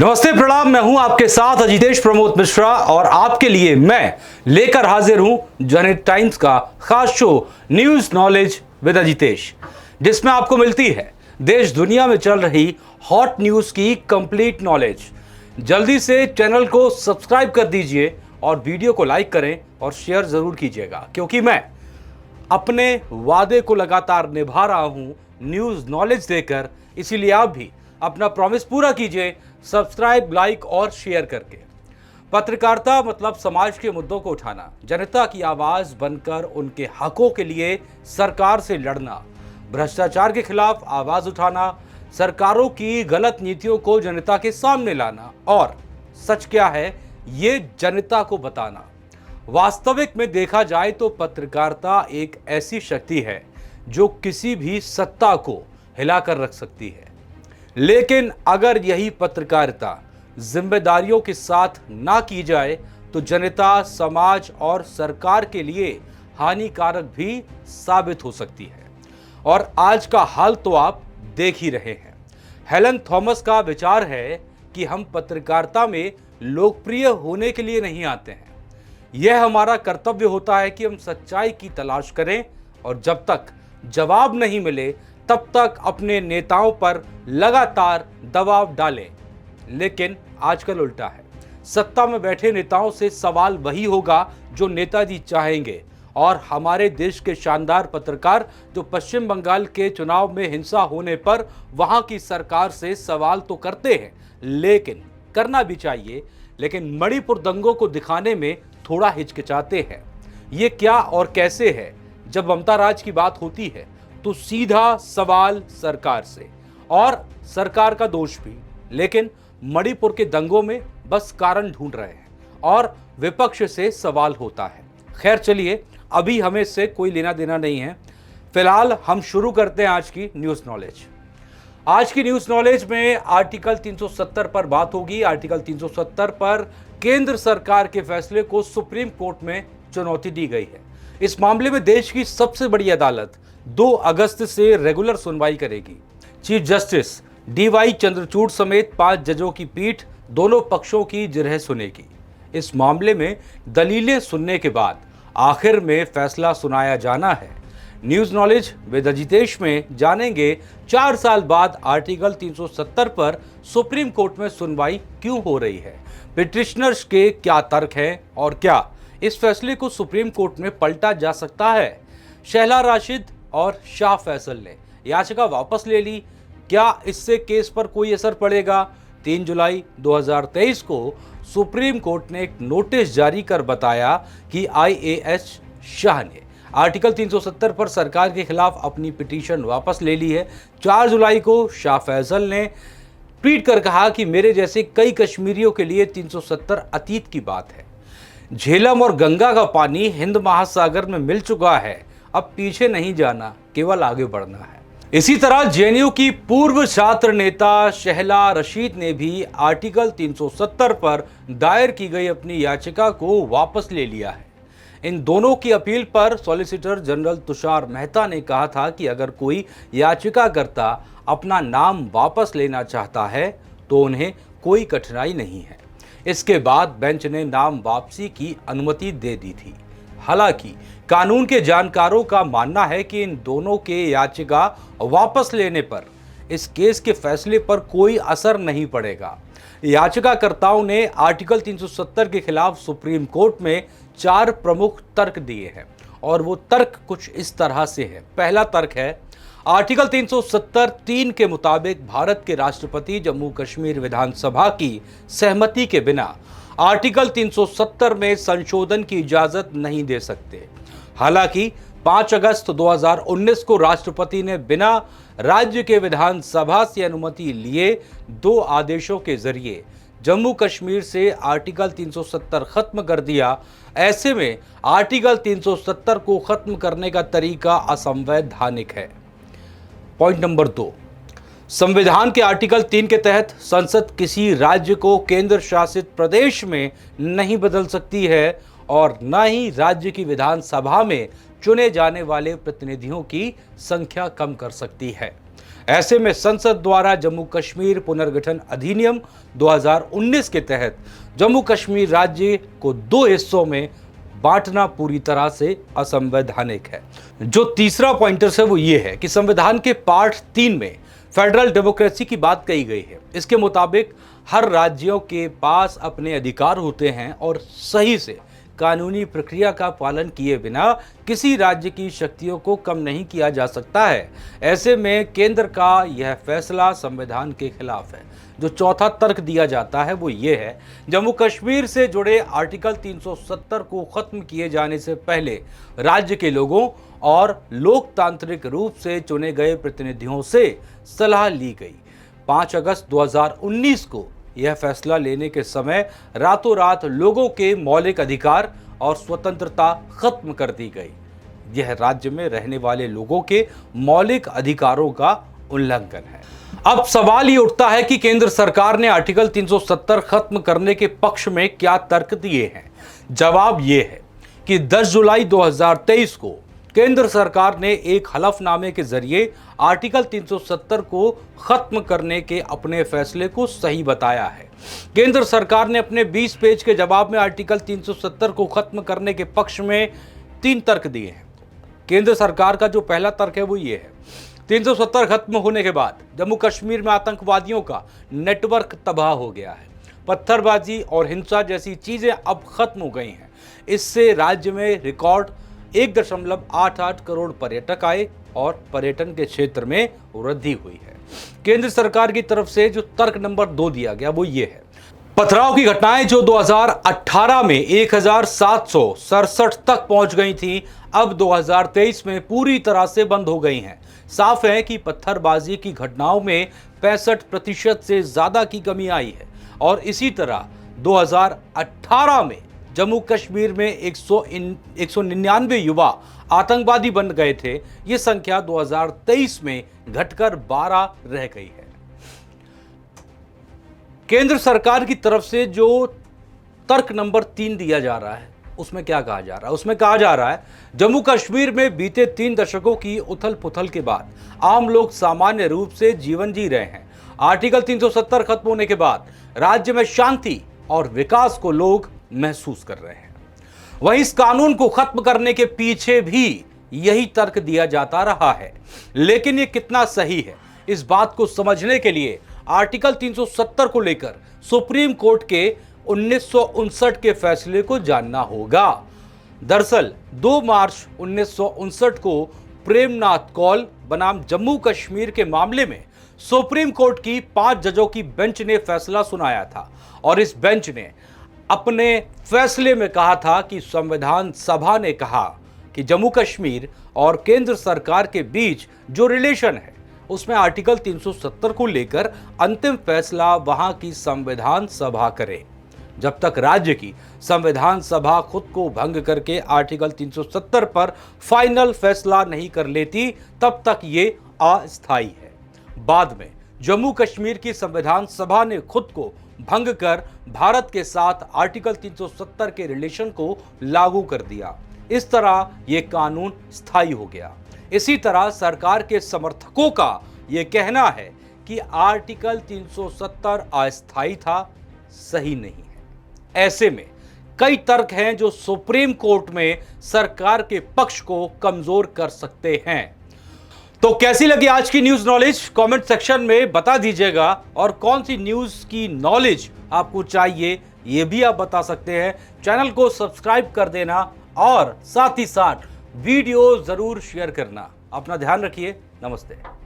नमस्ते प्रणाम। मैं हूं आपके साथ अजितेश प्रमोद मिश्रा और आपके लिए मैं लेकर हाजिर हूं जनहित टाइम्स का खास show news knowledge with Ajitesh, जिसमें आपको मिलती है देश दुनिया में चल रही हॉट न्यूज की कंप्लीट नॉलेज। जल्दी से चैनल को सब्सक्राइब कर दीजिए और वीडियो को लाइक करें और शेयर जरूर कीजिएगा, क्योंकि मैं अपने वादे को लगातार निभा रहा हूं न्यूज नॉलेज देकर। इसीलिए आप भी अपना प्रॉमिस पूरा कीजिए, सब्सक्राइब, लाइक और शेयर करके। पत्रकारिता मतलब समाज के मुद्दों को उठाना, जनता की आवाज बनकर उनके हकों के लिए सरकार से लड़ना, भ्रष्टाचार के खिलाफ आवाज उठाना, सरकारों की गलत नीतियों को जनता के सामने लाना और सच क्या है ये जनता को बताना। वास्तविक में देखा जाए तो पत्रकारिता एक ऐसी शक्ति है जो किसी भी सत्ता को हिलाकर रख सकती है। लेकिन अगर यही पत्रकारिता जिम्मेदारियों के साथ ना की जाए तो जनता, समाज और सरकार के लिए हानिकारक भी साबित हो सकती है। और आज का हाल तो आप देख ही रहे हैं। हेलन थॉमस का विचार है कि हम पत्रकारिता में लोकप्रिय होने के लिए नहीं आते हैं। यह हमारा कर्तव्य होता है कि हम सच्चाई की तलाश करें और जब तक जवाब नहीं मिले तब तक अपने नेताओं पर लगातार दबाव डालें। लेकिन आजकल उल्टा है। सत्ता में बैठे नेताओं से सवाल वही होगा जो नेताजी चाहेंगे। और हमारे देश के शानदार पत्रकार जो पश्चिम बंगाल के चुनाव में हिंसा होने पर वहां की सरकार से सवाल तो करते हैं, लेकिन करना भी चाहिए, लेकिन मणिपुर दंगों को दिखाने में थोड़ा हिचकिचाते हैं। ये क्या और कैसे है? जब ममता राज की बात होती है तो सीधा सवाल सरकार से और सरकार का दोष भी, लेकिन मणिपुर के दंगों में बस कारण ढूंढ रहे हैं और विपक्ष से सवाल होता है। खैर चलिए, अभी हमें इससे कोई लेना देना नहीं है। फिलहाल हम शुरू करते हैं आज की न्यूज नॉलेज। आज की न्यूज नॉलेज में आर्टिकल 370 पर बात होगी। आर्टिकल 370 पर केंद्र सरकार के फैसले को सुप्रीम कोर्ट में चुनौती दी गई है। इस मामले में देश की सबसे बड़ी अदालत 2 अगस्त से रेगुलर सुनवाई करेगी। चीफ जस्टिस DY चंद्रचूड़ समेत 5 जजों की पीठ दोनों पक्षों की जिरह सुनेगी। इस मामले में दलीलें सुनने के बाद आखिर में फैसला सुनाया जाना है। न्यूज नॉलेज विद अजितेश में जानेंगे 4 साल बाद आर्टिकल 370 पर सुप्रीम कोर्ट में सुनवाई क्यों हो रही है, पिटिशनर्स के क्या तर्क हैं और क्या इस फैसले को सुप्रीम कोर्ट में पलटा जा सकता है। शहला राशिद और शाह फैसल ने याचिका वापस ले ली, क्या इससे केस पर कोई असर पड़ेगा? 3 जुलाई 2023 को सुप्रीम कोर्ट ने एक नोटिस जारी कर बताया कि IAS शाह ने आर्टिकल 370 पर सरकार के खिलाफ अपनी पिटीशन वापस ले ली है। 4 जुलाई को शाह फैसल ने ट्वीट कर कहा कि मेरे जैसे कई कश्मीरियों के लिए 370 अतीत की बात है। झेलम और गंगा का पानी हिंद महासागर में मिल चुका है, अब पीछे नहीं जाना, केवल आगे बढ़ना है। इसी तरह JNU की पूर्व छात्र नेता शहला रशीद ने भी आर्टिकल 370 पर दायर की गई अपनी याचिका को वापस ले लिया है। इन दोनों की अपील पर सॉलिसिटर जनरल तुषार मेहता ने कहा था कि अगर कोई याचिकाकर्ता अपना नाम वापस लेना चाहता है तो उन्हें कोई कठिनाई नहीं है। इसके बाद बेंच ने नाम वापसी की अनुमति दे दी थी। हालांकि कानून के जानकारों का मानना है कि इन दोनों के याचिका वापस लेने पर इस केस के फैसले पर कोई असर नहीं पड़ेगा। याचिकाकर्ताओं ने आर्टिकल 370 के खिलाफ सुप्रीम कोर्ट में 4 प्रमुख तर्क दिए हैं और वो तर्क कुछ इस तरह से है। पहला तर्क है, आर्टिकल 370(3) के मुताबिक भारत के राष्ट्रपति जम्मू कश्मीर विधानसभा की सहमति के बिना आर्टिकल 370 में संशोधन की इजाजत नहीं दे सकते। हालांकि 5 अगस्त 2019 को राष्ट्रपति ने बिना राज्य के विधानसभा से अनुमति लिए 2 आदेशों के जरिए जम्मू कश्मीर से आर्टिकल 370 खत्म कर दिया। ऐसे में आर्टिकल 370 को खत्म करने का तरीका असंवैधानिक है। पॉइंट नंबर 2, संविधान के आर्टिकल 3 के तहत संसद किसी राज्य को केंद्र शासित प्रदेश में नहीं बदल सकती है और न ही राज्य की विधानसभा में चुने जाने वाले प्रतिनिधियों की संख्या कम कर सकती है। ऐसे में संसद द्वारा जम्मू कश्मीर पुनर्गठन अधिनियम 2019 के तहत जम्मू कश्मीर राज्य को दो हिस्सों में बांटना पूरी तरह से असंवैधानिक है। जो तीसरा पॉइंटर है वो ये है कि संविधान के पार्ट 3 में फेडरल डेमोक्रेसी की बात कही गई है। इसके मुताबिक हर राज्यों के पास अपने अधिकार होते हैं और सही से कानूनी प्रक्रिया का पालन किए बिना किसी राज्य की शक्तियों को कम नहीं किया जा सकता है। ऐसे में केंद्र का यह फैसला संविधान के खिलाफ है। जो चौथा तर्क दिया जाता है वो ये है, जम्मू कश्मीर से जुड़े आर्टिकल 370 को खत्म किए जाने से पहले राज्य के लोगों और लोकतांत्रिक रूप से चुने गए प्रतिनिधियों से सलाह ली गई। 5 अगस्त 2019 को यह फैसला लेने के समय रातों रात लोगों के मौलिक अधिकार और स्वतंत्रता खत्म कर दी गई। यह राज्य में रहने वाले लोगों के मौलिक अधिकारों का उल्लंघन है। अब सवाल ये उठता है कि केंद्र सरकार ने आर्टिकल 370 खत्म करने के पक्ष में क्या तर्क दिए हैं। जवाब ये है कि 10 जुलाई 2023 को केंद्र सरकार ने एक हलफनामे के जरिए आर्टिकल 370 को खत्म करने के अपने फैसले को सही बताया है। केंद्र सरकार ने अपने 20 पेज के जवाब में आर्टिकल 370 को खत्म करने के पक्ष में 3 तर्क दिए हैं। केंद्र सरकार का जो पहला तर्क है वो ये है, 370 खत्म होने के बाद जम्मू कश्मीर में आतंकवादियों का नेटवर्क तबाह हो गया है। पत्थरबाजी और हिंसा जैसी चीजें अब खत्म हो गई हैं। इससे राज्य में रिकॉर्ड 1.88 करोड़ पर्यटक आए और पर्यटन के क्षेत्र में वृद्धि हुई है। केंद्र सरकार की तरफ से जो तर्क नंबर 2 दिया गया वो ये है, पथराव की घटनाएं जो 2018 में 1767 तक पहुंच गई थी, अब 2023 में पूरी तरह से बंद हो गई हैं। साफ है कि पत्थरबाजी की घटनाओं में 65% से ज्यादा की कमी आई है और इसी तरह 2018 में जम्मू कश्मीर में 199 युवा आतंकवादी बन गए थे। ये संख्या 2023 में घटकर 12 रह गई है। केंद्र सरकार की तरफ से जो तर्क नंबर 3 दिया जा रहा है उसमें क्या कहा जा रहा है? उसमें कहा जा रहा है, जम्मू कश्मीर में बीते 3 दशकों की उथल पुथल के बाद आम लोग सामान्य रूप से जीवन जी रहे हैं। आर्टिकल 370 खत्म होने के बाद राज्य में शांति और विकास को लोग महसूस कर रहे हैं। वहीं इस कानून को खत्म करने के पीछे भी यही तर्क दिया जाता रहा है। लेकिन ये कितना सही है, इस बात को समझने के लिए आर्टिकल 370 को लेकर सुप्रीम कोर्ट के 1959 के फैसले को जानना होगा। दरअसल 2 मार्च 1959 को प्रेमनाथ कौल बनाम जम्मू कश्मीर के मामले में सुप्रीम कोर्ट की 5 जजों की बेंच ने फैसला सुनाया था और इस बेंच ने अपने फैसले में कहा था कि संविधान सभा ने कहा कि जम्मू कश्मीर और केंद्र सरकार के बीच जो रिलेशन है उसमें आर्टिकल 370 को लेकर अंतिम फैसला वहां की संविधान सभा करे। जब तक राज्य की संविधान सभा खुद को भंग करके आर्टिकल 370 पर फाइनल फैसला नहीं कर लेती, तब तक ये अस्थायी है। बाद में जम्मू कश्मीर की संविधान सभा ने खुद को भंग कर भारत के साथ आर्टिकल 370 के रिलेशन को लागू कर दिया। इस तरह यह कानून स्थायी हो गया। इसी तरह सरकार के समर्थकों का यह कहना है कि आर्टिकल 370 अस्थायी था, सही नहीं है। ऐसे में कई तर्क हैं जो सुप्रीम कोर्ट में सरकार के पक्ष को कमजोर कर सकते हैं। तो कैसी लगी आज की न्यूज नॉलेज, कमेंट सेक्शन में बता दीजिएगा। और कौन सी न्यूज की नॉलेज आपको चाहिए ये भी आप बता सकते हैं। चैनल को सब्सक्राइब कर देना और साथ ही साथ वीडियो जरूर शेयर करना। अपना ध्यान रखिए। नमस्ते।